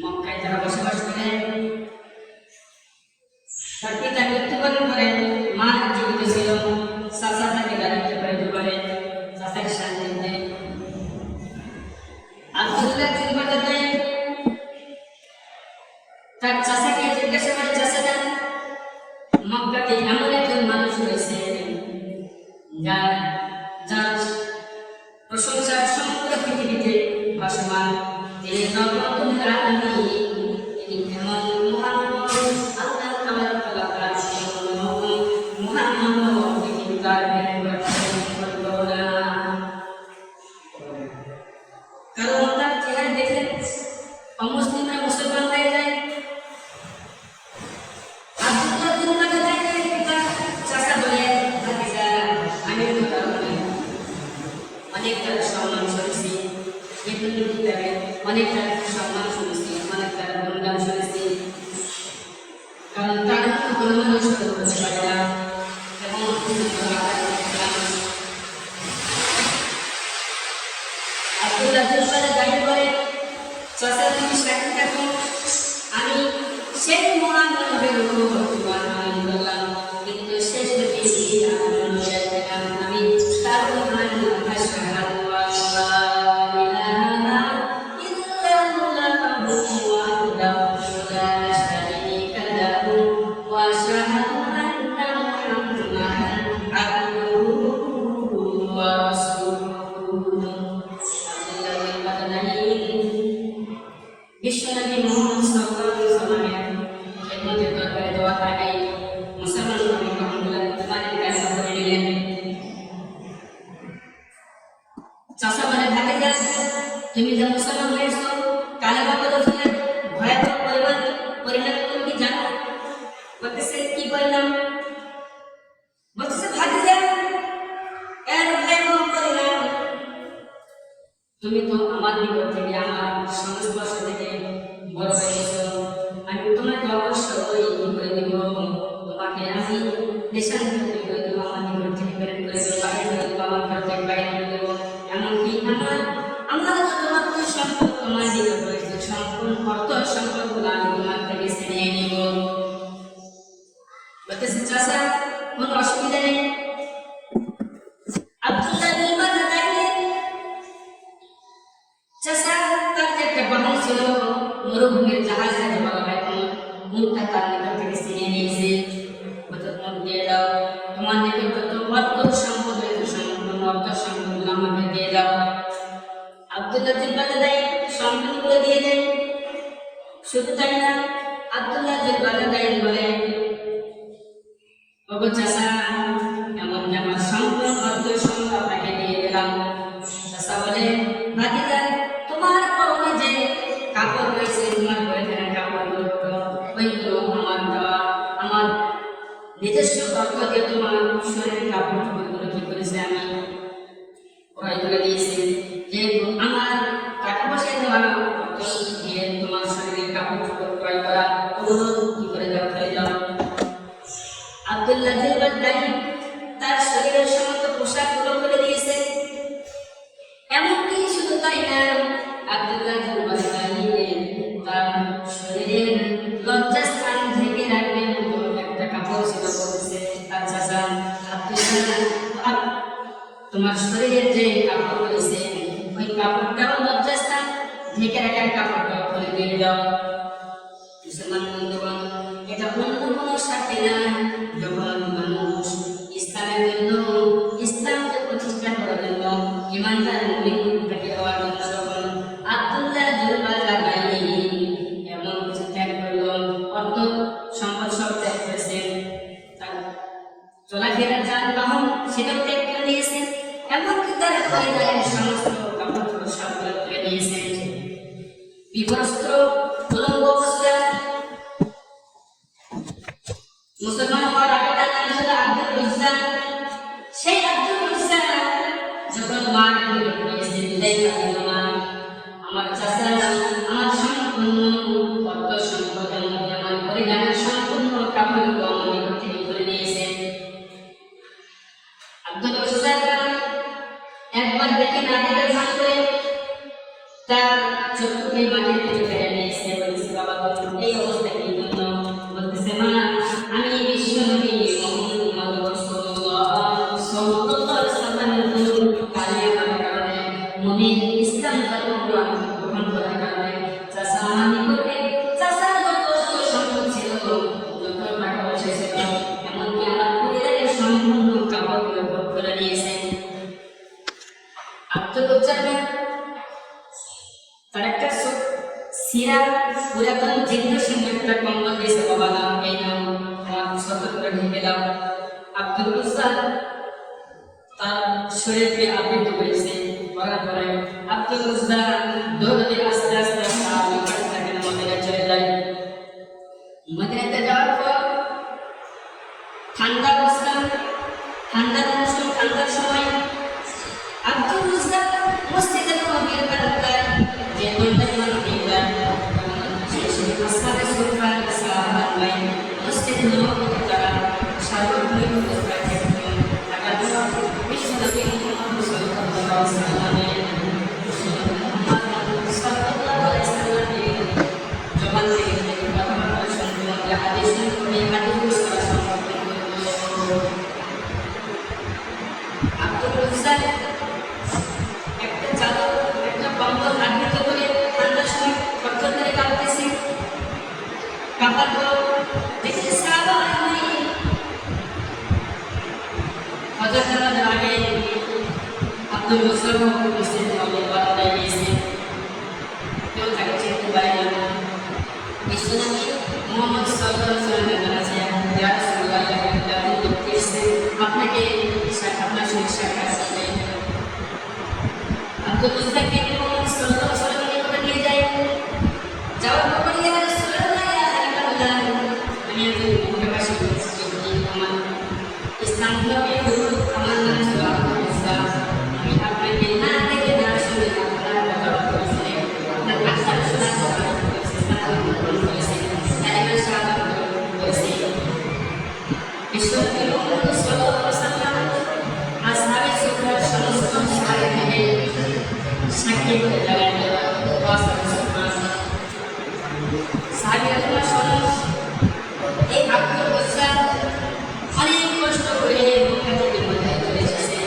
মক্কায় যারা বসবাস করেন তার পিতা মৃত্যুবরণ করেন, মা জীবিত ছিল, চাচা তাকে গাড়িতে করে করে চাচার সান্নিধ্যে আব্দুল্লাহ তার চাচাকে জিজ্ঞাসা করে, চাচাটা মক্কাতে এমন একজন মানুষ রয়েছে যার যার প্রশংসা সমগ্র পৃথিবীতে ভাসমান, তিনি রহমতুল আলামিন, তিনি এমন মুহাম্মদ আল্লাহ তাআলা মুহাম্মদ তিনি তার করলো না। কারণ তার চেহারা দেখে অমুসলিমরা মুসলমান হয়ে যায়। অনেকটা সম্মান শুনেছি, অনেকটা সম্মান শুনেছি, অনেকটা গুণগান শুনেছি, কারণ তার কোনো মানুষ করতে পারে না। এবং আব্দুল্লাহ দাঁড়িয়ে বলে, চাচা তুমি সাক্ষী থাকো, আমি সেই মহান নবীর বর্তমান আনন্দ করলাম, কিন্তু শেষ আমি তার মহান বিশ্বনবী মুহাম্মদ সাল্লাল্লাহু আলাইহি ওয়াসাল্লামের খেদমতের দরবারে দোয়া করাই মুসলমান নবী মুহাম্মদ তোমাদের কাছে করে নিলেন। চাচা বলে, ভাতিজা তুমি যে মুসলমান হয়েছো, কালেমা পড়েছিলে, ভয়াবহ পরিণাম তুমি কি জানো? বলতেছে কি পরিণাম? বলতেছে ভাতিজা এর ভয়াবহ পরিণাম, তুমি তো আমার নিকট থেকে, আমার সংস্পর্শ থেকে বড় হয়ে গেছো, আমি তোমাকে অবশ্যই করে দিব, তোমাকে আমি দেশান্তরিত করে দেবো, আমার নিকট থেকে বের করে দেবো, বাইরে করে দেবো, আমার ঘর থেকে বাইরে করে দেবো, এমনকি আমার যতমাত্র সম্পদ তোমার নিকট রয়েছে সম্পূর্ণ অর্থ সম্পদগুলো আমি তোমার থেকে ছিনিয়ে নিব। বলতেছে চাচা কোনো অসুবিধা নেই। আব্দুল্লাহ চাচা তার যে একটা বাহন ছিল, মরুভূমির জাহাজ যাকে বলা হয়, মুখটা তার নিকট থেকে ছিনিয়ে নিয়েছে। মুখ দিয়ে দাও, তোমার নিকট যত অর্থ সম্পদ রয়েছে সম্পূর্ণ অর্থ সম্পদগুলো আমাকে দিয়ে দাও। আব্দুল্লাহ জিলবাদাই সম্পদগুলো দিয়ে দেয়। শুধু তাই না, আব্দুল্লাহ জিলবাদাই বলে, ওগো চাচা এমনকি আমার সম্পূর্ণ অর্থ সম্পদ আপনাকে দিয়ে দিলাম। চাচা বলে, ভাতিজা তোমার পরনে যে কাপড় রয়েছে, তোমার পরিধানের কাপড়গুলো ওইগুলো আমার দেওয়া, আমার নিজস্ব অর্থ দিয়ে তোমার শরীরের কাপড় চোপড়গুলো কি করেছে আমি ক্রয় করে দিয়েছি, যেহেতু আমার টাকা পয়সা দেওয়া অর্থ দিয়ে তোমার শরীরের কাপড় চোপড় ক্রয় করা, ওগুলো কি করে দেওয়া করে দাও। আব্দুল্লাহ জিলবাদাই তার শরীরের সমস্ত পোশাকগুলো করে দিয়েছে। এমনকি শুধু তাই না, আব্দুল্লাহ জিলবাদাই তার শরীরের লজ্জাস্থান ঢেকে রাখবে মতো একটা কাপড় ছিল, বলতেছে তার চাচা আব্দুল্লাহ তোমার শরীরের যে কাপড় রয়েছে ওই কাপড়টাও লজ্জাস্থান ঢেকে রাখার কাপড়টাও খুলে দিয়ে দাও। মুসলমান বন্ধুগণ, এটা অন্য কোনো সাথে না, যখন মানুষ ইসলামের জন্য, ইসলামকে প্রতিষ্ঠা করার জন্য, ইমানদার মুমিনকে হওয়ার জন্য যখন আব্দুল্লাহ জিলবাদাই এমন কিছু ত্যাগ করলো, অর্থ সম্পদ সব ত্যাগ করেছেন, তার চলাফেরার যানবাহন সেটাও ত্যাগ করে দিয়েছেন, এমনকি তার পরিবারের সমস্ত কাপড় সব করে দিয়েছেন। বিবস্ত্র উলঙ্গ অবস্থা, মুসলমান হওয়ার আগে তার নাম ছিল আব্দুল উজ্জা। সেই আব্দুল উজ্জা যখন মার নিয়েছে বিদায় করল, মা আমার চাচা আমার সম্পূর্ণ অর্থ সম্পদের মধ্যে আমার পরিধানের সম্পূর্ণ কাপড়গুলো আমার নিকট থেকে করে নিয়েছে। আব্দুল উজ্জা একবার দেখে না দেখে ভান করে তার চক্ষুকে মাটির দিকে ফেলে নিয়েছে, বলতেছে বাবা এই অবস্থা কি জন্য? বলতেছে মা আমি বিশ্ব নবী মুহাম্মদ রাসূলুল্লাহ সাল্লাল্লাহু আলাইহি ওয়াসাল্লামের কালে আমার কারণে মুমিন ইসলাম ধর্ম গ্রহণ করার কারণে চাচা আমার নিকটে চাচার যত সম্পদ ছিল, যত টাকা পয়সা ছিল, এমনকি আমার পরিবারের সম্পূর্ণ কাপড়গুলো ভোগ করে নিয়েছে। আত্মলজ্জাটা তার একটা সিরা পুরাতন জীর্ণশীর্ণ একটা কম্বল দিয়েছে, বাবা নাম এই নাম আমার শত করে ঢেকে দাও। আব্দুল উজ্জা তার শরীরকে আবৃত করেছে, করার পরে আব্দুল উজ্জা দৌড়ে আস্তে আস্তে থাকেন মদিনায় চলে যায়। মদিনাতে যাওয়ার পর ঠান্ডা অবস্থা, ঠান্ডার মৌসুম, ঠান্ডার সময় আব্দুল উজ্জা মসজিদে নববীর বারান্দায় যে দোলনায় ভিড় সেই আসহাবে সুফা সাহাবায়ে কেরাম মসজিদে নববীতে তারা সার্বক্ষণিক অবস্থায় থাকতেন। টাকা দেওয়া বিশ্ব নবী মুহাম্মদ সাল্লাল্লাহু আলাইহি ওয়াসাল্লামের জবান থেকে কথাবার্তা শুনতে হাদিস শুনে হাদিস করা সম্ভব। আব্দুল উজ্জা একটা চাদর একটা কম্বল আবৃত করে ঠান্ডার সময় থরথর করে কাঁপতেছে, কাঁপার পর দেখছে সাহাবায়ে কেরাম হযরত নামাজের আগে আব্দুল উজ্জা মসজিদ নববীর বারান্দায় গিয়েছে, কেউ তাকে চিনতে পারে না। বিশ্বনবী মুহাম্মদ সাল্লাল্লাহু আলাইহি ওয়াসাল্লামের কাছে ইয়া রাসূলুল্লাহ আপনি দেখতে এসেছেন, আপনাকে আপনার সঙ্গে সাক্ষাৎ করতে। আব্দুল উজ্জাকে মুহাম্মদ সাল্লাল্লাহু আলাইহি ওয়াসাল্লামের নিকটে নিয়ে যায়। যাওয়ার পর বলে ইয়া রাসূলুল্লাহ ইয়া হাবিবাল্লাহ আমি একজন মক্কাবাসী ব্যক্তি, আমার ইসলাম ধর্মে আমার নাম ছিল আব্দুল উজ্জা। আমি আপনাকে না দেখে না শুনে আপনার কথা বলছি, আপনার ভাষা শোনার কথা বলছি, ইসলাম গ্রহণ করেছি, কালিমা শাহাদাত গ্রহণ করেছি। বিশ্বনবী মুহাম্মদ সাল্লাল্লাহু আলাইহি ওয়াসাল্লাম আসহাবে সুফার সমস্ত সাহাবীকে সাক্ষী করে দাঁড়ায় সাহাবীরা শোনো, এই আব্দুল উজ্জা অনেক কষ্ট করে মক্কা থেকে মদিনায় চলে এসেছে,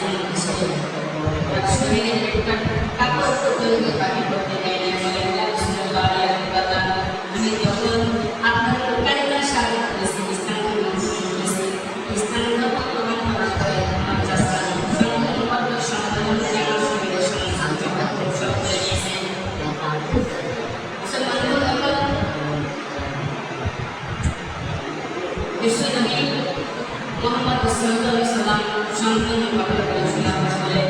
তার শরীরে একটা কাপড় পর্যন্ত বাকি করতে দেয় না। বলেন ইয়া রাসূলুল্লাহ ইয়া হাবিবাল্লাহ আমি যখন আপনার কালিমা শাহাদাত করেছি, ইসলাম গ্রহণ করেছি, ইসলাম ধর্ম গ্রহণ করার পরে আমার চাচা সম্পূর্ণ সন্তান আমার শরীরের সমস্ত কাপড় সব করে নিয়েছে। মুসলমান বন্ধুগণ, বিশ্বনবী মুহাম্মদ সাল্লাল্লাহু আলাইহি ওয়াসাল্লাম সম্পূর্ণ কথা শোনার পরে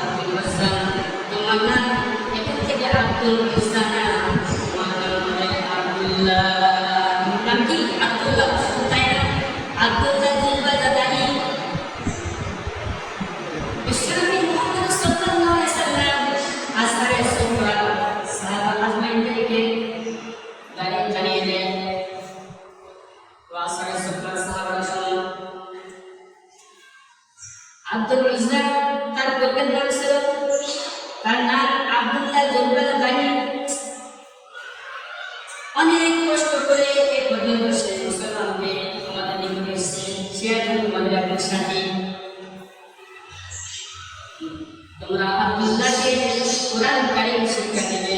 আব্দুল উজ্জা তোমার নাম এখন থেকে আব্দুল উজ্জা না, তোমার নাম হবে আব্দুল্লাহ। নাম কি? আব্দুল্লাহ, তাই না? আব্দুল্লাহ জুলবাজাদানি। বিশ্বনবী মুহাম্মদ সাল্লাল্লাহু আলাইহি ওয়াসাল্লাম আসহাবে সুফরা সাহাবা আজমাইনদেরকে জানিয়ে দেন আসহাবে সুফরা সাহাবারা শোনো, আব্দুল উজ্জা তার পূর্বের নাম ছিল, তার নাম আব্দুল্লাহ জুলবাজাদানি। অনেক কষ্ট করে এই পর্যন্ত সে মুসলমান হয়ে আমাদের নিকটে এসেছে, সে এখন তোমাদের আপনার সাথী। তোমরা আব্দুল্লাহকে কোরআন কারীম শিক্ষা দেবে,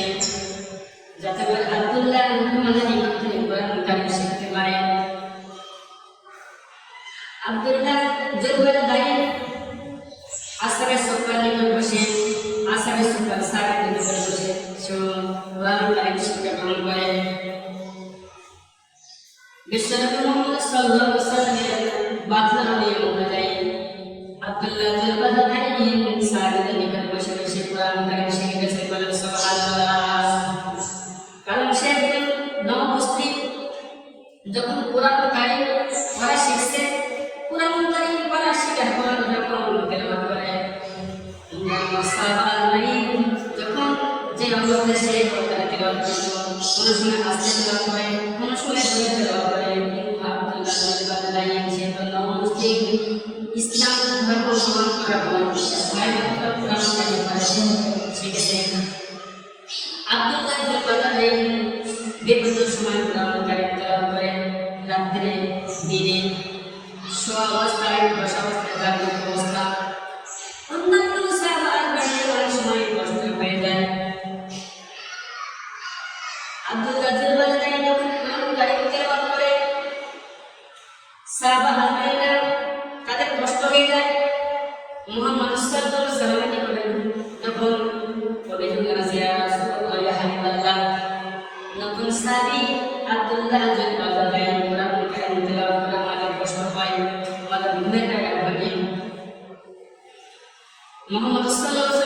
যাতে করে আব্দুল্লাহ তোমাদের নিকট থেকে কোরআন কারীম শিখতে পারে। আব্দুল্লাহ জুলবাজাদানি আসহাবে সুফার নিকট বসে, আসহাবে সুফার সাহাবীদের নিকট বসে সে কোরআন কারীম শিক্ষা গ্রহণ করে। বিশ্বনবী মুহাম্মদ সাল্লাল্লাহু আলাইহি ওয়াসাল্লামের বাতলানো নিয়ম অনুযায়ী আব্দুল্লাহ জুলবাজাদানি সাহাবীদের নিকট বসে বসে কোরআন কারীম শিখে গেছে। বলেন সুবহানাল্লাহ। কারণ সে একজন নবমুসলিম, যখন কোরআন কারীম পড়া শিখছে, কোরআন কারীম পড়া শেখার পর যখন তেলাওয়াত করে, যখন যে অবস্থায় সে তেলাওয়াত করত, কোনো সময় আস্তে তেলাওয়াত করে, কোনো সময় জোরে তেলাওয়াত করে, কিন্তু আব্দুল্লাহ জুলবাজাদানি সে তো নবমুসলিম, ইসলাম ধর্ম গ্রহণ করার পর কোরআন কারীম শিখেছে। আলাইহিম বিভিন্ন সময় কোরআন কারীম তেলাওয়াত করে রাত্রে দিনে শোয়া অবস্থায় বসা অবস্থায় জাগ্রত অবস্থা অন্যান্য সাহাবার বাড়িতে অনেক সময় কষ্ট হয়ে যায় আব্দুল্লাহ জিলবালাদাই যখন কোরআন কারীম তেলাওয়াত করে সাহাবারা তাদের কষ্ট হয়ে যায় মুহাম্মদ সাল্লাল্লাহু আলাইহি ওয়াসাল্লাম কি করেন যখন অভিযোগ আসে ইয়া রাসূলুল্লাহ ইয়া হাবিবাল্লাহ নতুন সাহাবী আব্দুল্লাহ জিলবালাদাই কোরআন কারীম তেলাওয়াত করে আমাদের কষ্ট হয় আমাদের ঘুমের টাকা ভাগে মুহাম্মদ সাল্লাল্লাহু